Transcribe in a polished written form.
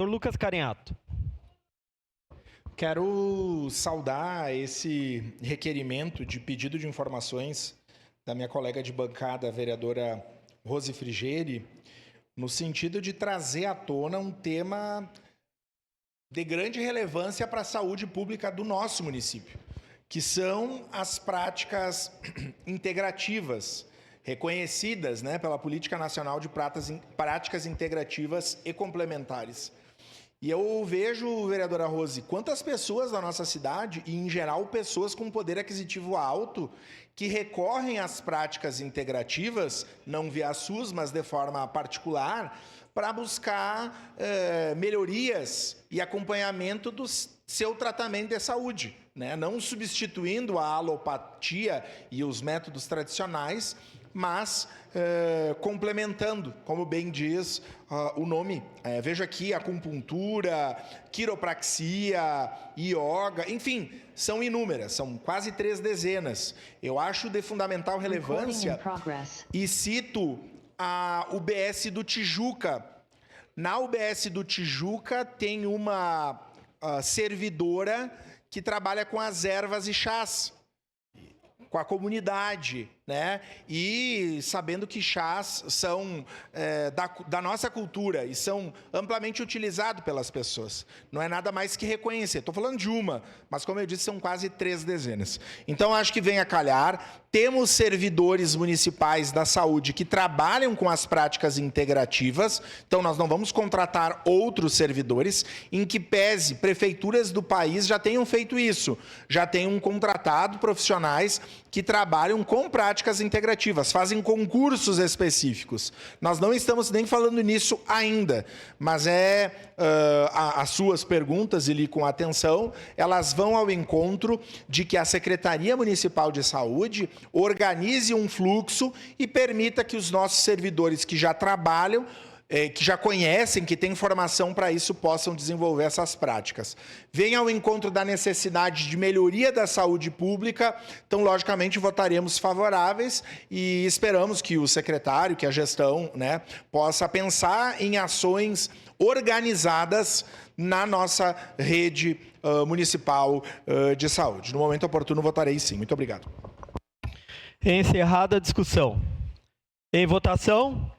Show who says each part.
Speaker 1: Lucas Carinhato.
Speaker 2: Quero saudar esse requerimento de pedido de informações da minha colega de bancada, a vereadora Rose Frigeri, no sentido de trazer à tona um tema de grande relevância para a saúde pública do nosso município, que são as práticas integrativas, reconhecidas, pela Política Nacional de Práticas Integrativas e Complementares. E eu vejo, vereadora Rose, quantas pessoas da nossa cidade, e em geral pessoas com poder aquisitivo alto, que recorrem às práticas integrativas, não via SUS, mas de forma particular, para buscar melhorias e acompanhamento do seu tratamento de saúde, não substituindo a alopatia e os métodos tradicionais, mas complementando, como bem diz o nome. Vejo aqui acupuntura, quiropraxia, yoga, enfim, são inúmeras, são quase 3 dezenas. Eu acho de fundamental relevância e cito a UBS do Tijuca. Na UBS do Tijuca tem uma servidora que trabalha com as ervas e chás, com a comunidade, e sabendo que chás são da nossa cultura e são amplamente utilizados pelas pessoas. Não é nada mais que reconhecer. Estou falando de uma, mas como eu disse, são quase 3 dezenas. Então, acho que vem a calhar. Temos servidores municipais da saúde que trabalham com as práticas integrativas, então nós não vamos contratar outros servidores, em que pese prefeituras do país já tenham feito isso, já tenham contratado profissionais que trabalham com práticas integrativas, fazem concursos específicos. Nós não estamos nem falando nisso ainda, mas as suas perguntas, e li com atenção, elas vão ao encontro de que a Secretaria Municipal de Saúde organize um fluxo e permita que os nossos servidores que já trabalham, que já conhecem, que têm formação para isso, possam desenvolver essas práticas. Vem ao encontro da necessidade de melhoria da saúde pública, então, logicamente, votaremos favoráveis e esperamos que o secretário, que a gestão, possa pensar em ações organizadas na nossa rede municipal de saúde. No momento oportuno, votarei sim. Muito obrigado.
Speaker 1: Encerrada a discussão. Em votação.